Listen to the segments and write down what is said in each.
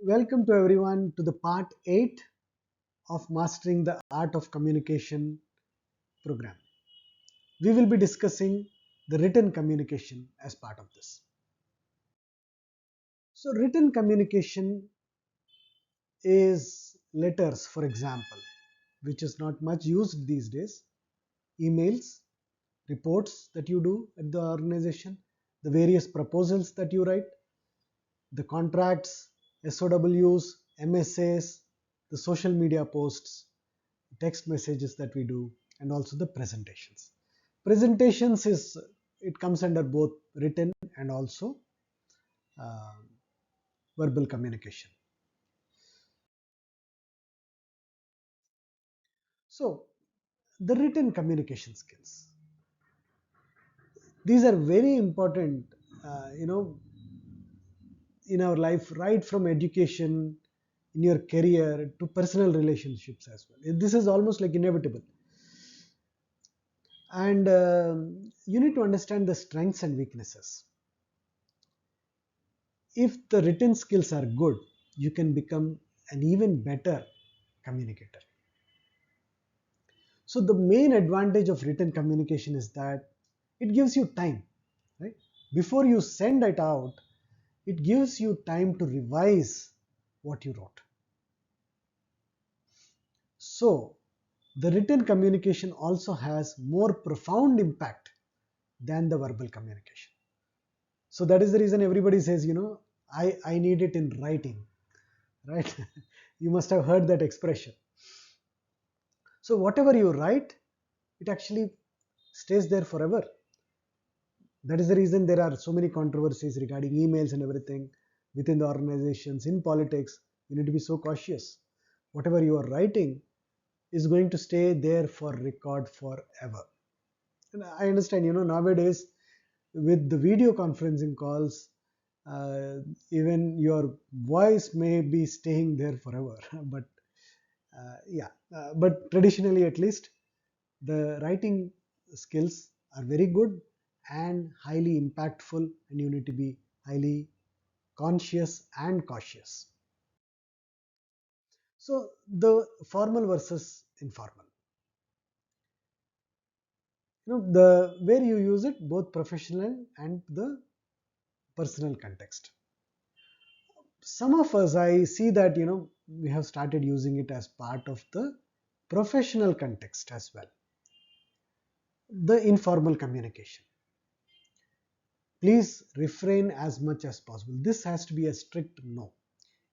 welcome to everyone to the part 8 of Mastering the Art of Communication program. We will be discussing the written communication as part of this. So, written communication is letters, for example, which is not much used these days, emails, reports that you do at the organization, the various proposals that you write, the contracts, SOWs, MSAs, the social media posts, text messages that we do, and also the presentations. Presentations is it comes under both written and also uh, verbal communication. So the written communication skills, these are very important, in our life, right from education, in your career to personal relationships as well. This is almost like inevitable. And you need to understand the strengths and weaknesses. If the written skills are good, you can become an even better communicator. So the main advantage of written communication is that it gives you time, right? Before you send it out, it gives you time to revise what you wrote. So the written communication also has more profound impact than the verbal communication. So that is the reason everybody says, I need it in writing, right? You must have heard that expression. So whatever you write, it actually stays there forever. That is the reason there are so many controversies regarding emails and everything within the organizations, in politics. You need to be so cautious. Whatever you are writing is going to stay there for record forever. And I understand, nowadays with the video conferencing calls, uh, even your voice may be staying there forever. But but traditionally, at least, the writing skills are very good and highly impactful, and you need to be highly conscious and cautious. So the formal versus informal, the where you use it, both professional and the personal context. Some of us, I see that, we have started using it as part of the professional context as well. The informal communication, please refrain as much as possible. This has to be a strict no.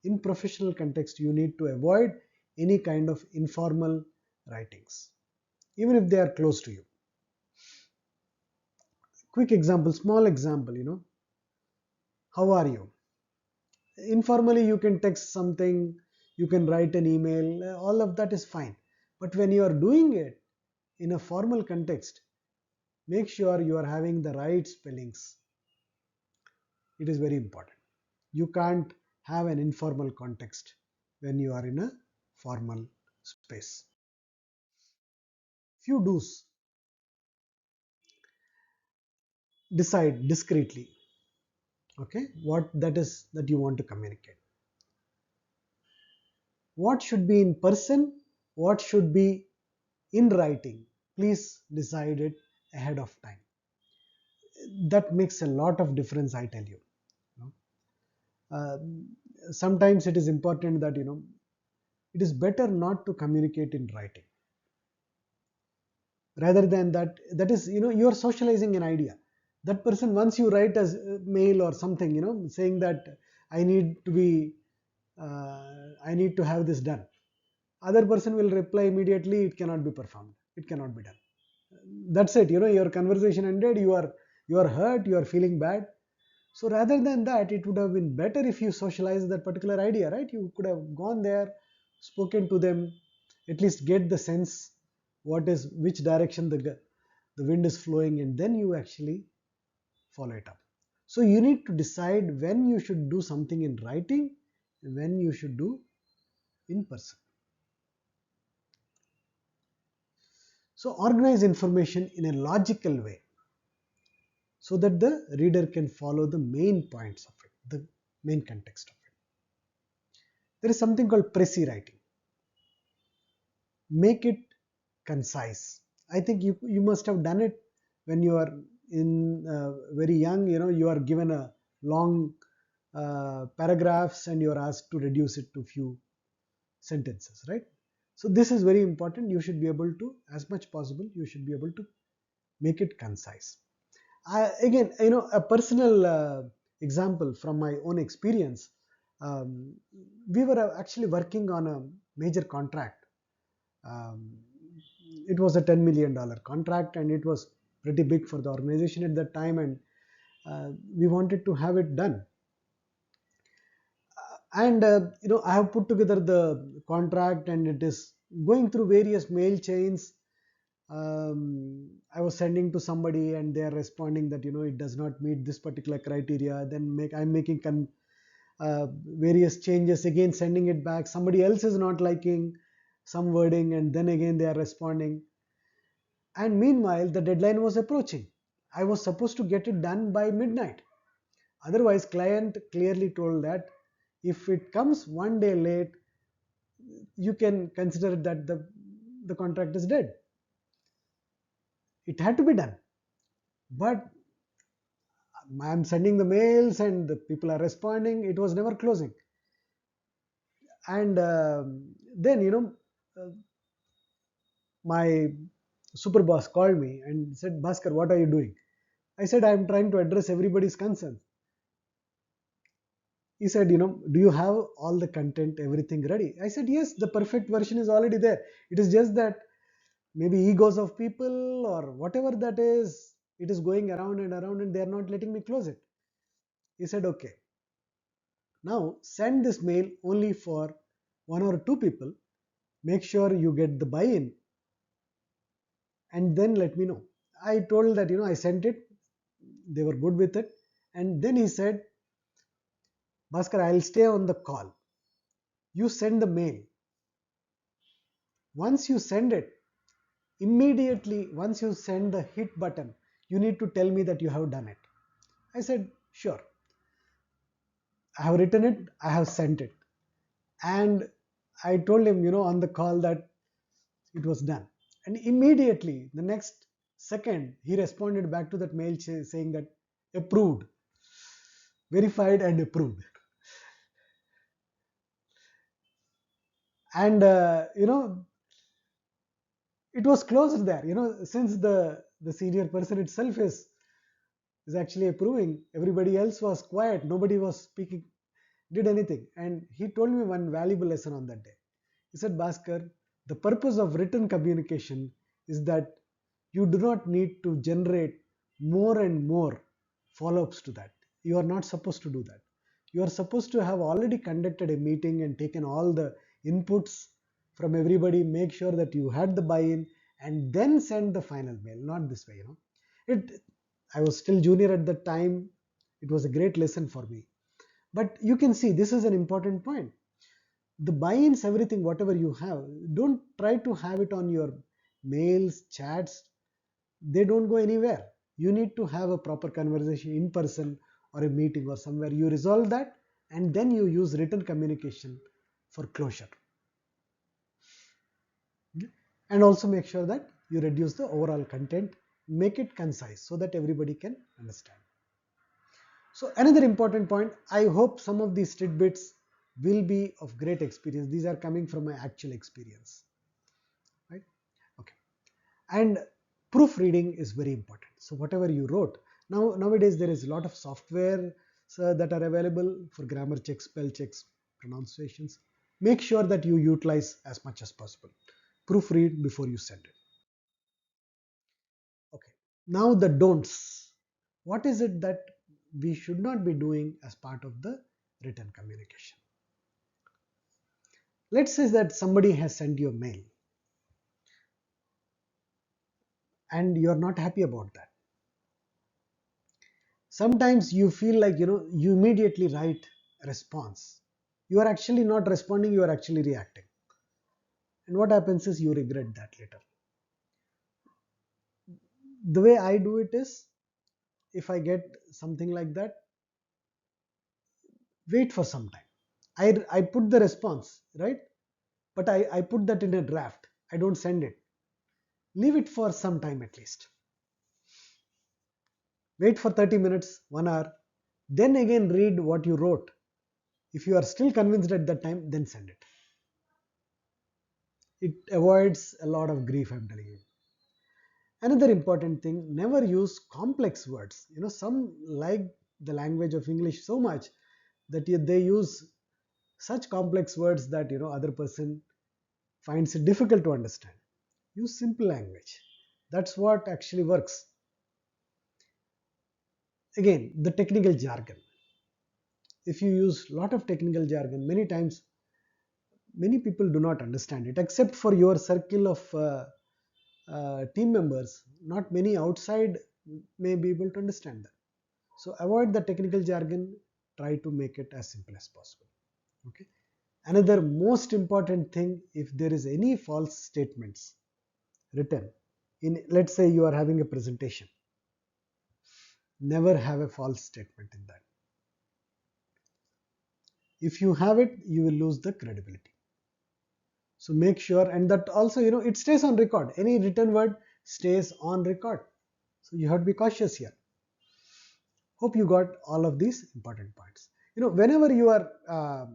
In professional context, you need to avoid any kind of informal writings, even if they are close to you. Quick example, small example, how are you? Informally, you can text something, you can write an email, all of that is fine. But when you are doing it in a formal context, make sure you are having the right spellings. It is very important. You can't have an informal context when you are in a formal space. Few do's. Decide discreetly, okay, what that is that you want to communicate. What should be in person, what should be in writing. Please decide it ahead of time. That makes a lot of difference, I tell you. Uh, Sometimes it is important that, it is better not to communicate in writing. Rather than that, that is, you are socializing an idea. That person, once you write a mail or something, saying that I need to be, I need to have this done. Other person will reply immediately, it cannot be performed. It cannot be done. That's it. Your conversation ended. You are hurt. You are feeling bad. So rather than that, it would have been better if you socialize that particular idea, right? You could have gone there, spoken to them, at least get the sense what is which direction the wind is flowing, and then you actually follow it up. So you need to decide when you should do something in writing and when you should do in person. So organize information in a logical way so that the reader can follow the main points of it, the main context of it. There is something called précis writing. Make it concise. I think you must have done it when you are in very young. You are given a long paragraphs and you are asked to reduce it to few sentences, right? So this is very important. You should be able to, as much possible, you should be able to make it concise. Again, a personal example from my own experience. Um, we were actually working on a major contract. Um, it was a $10 million contract, and it was pretty big for the organization at that time, and we wanted to have it done. And I have put together the contract, and it is going through various mail chains. I was sending to somebody and they are responding that it does not meet this particular criteria. Then I'm making various changes, again sending it back. Somebody else is not liking some wording, and then again they are responding. And meanwhile, the deadline was approaching. I was supposed to get it done by midnight. Otherwise, client clearly told that if it comes one day late, you can consider that the contract is dead. It had to be done. But I'm sending the mails and the people are responding. It was never closing. And then, uh, my super boss called me and said, Bhaskar, what are you doing? I said, I'm trying to address everybody's concerns. He said, do you have all the content, everything ready? I said, yes, the perfect version is already there. It is just that maybe egos of people or whatever that is, it is going around and around and they are not letting me close it. He said, okay, now send this mail only for one or two people. Make sure you get the buy-in and then let me know. I told that, I sent it. They were good with it. And then he said, Bhaskar, I'll stay on the call. You send the mail. Once you send it, immediately, once you send the hit button, you need to tell me that you have done it. I said, sure. I have written it, I have sent it. And I told him, on the call that it was done. And immediately, the next second, he responded back to that mail saying that approved, verified and approved. And, it was closed there, since the senior person itself is actually approving. Everybody else was quiet. Nobody was speaking, did anything. And he told me one valuable lesson on that day. He said, Bhaskar, the purpose of written communication is that you do not need to generate more and more follow-ups to that. You are not supposed to do that. You are supposed to have already conducted a meeting and taken all the inputs from everybody, make sure that you had the buy-in, and then send the final mail, not this way. It I was still junior at that time. It was a great lesson for me. But you can see this is an important point. The buy-ins, everything, whatever you have, don't try to have it on your mails, chats. They don't go anywhere. You need to have a proper conversation in person or a meeting or somewhere. You resolve that and then you use written communication for closure. And also make sure that you reduce the overall content, make it concise so that everybody can understand. So another important point, I hope some of these tidbits will be of great experience. These are coming from my actual experience, right? Okay. And proofreading is very important. So whatever you wrote, nowadays there is a lot of software that are available for grammar checks, spell checks, pronunciations. Make sure that you utilize as much as possible. Proofread before you send it. Okay. Now the don'ts. What is it that we should not be doing as part of the written communication? Let's say that somebody has sent you a mail and you're not happy about that. Sometimes you feel like, you immediately write a response. You are actually not responding, you are actually reacting. And what happens is you regret that later. The way I do it is, if I get something like that, wait for some time. I put the response, right? But I put that in a draft. I don't send it. Leave it for some time at least. Wait for 30 minutes, 1 hour, then again read what you wrote. If you are still convinced at that time, then send it. It avoids a lot of grief, I'm telling you. Another important thing, never use complex words. Some like the language of English so much that they use such complex words that other person finds it difficult to understand. Use simple language. That's what actually works. Again, the technical jargon. If you use a lot of technical jargon, many times many people do not understand it, except for your circle of team members. Not many outside may be able to understand that. So avoid the technical jargon. Try to make it as simple as possible. Okay. Another most important thing, if there is any false statements written in, let's say you are having a presentation, never have a false statement in that. If you have it, you will lose the credibility. So make sure, and that also, it stays on record. Any written word stays on record. So you have to be cautious here. Hope you got all of these important points. Whenever you are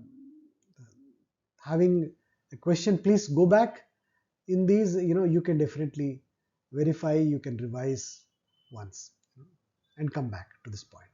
having a question, please go back in these. You can definitely verify, you can revise once, and come back to this point.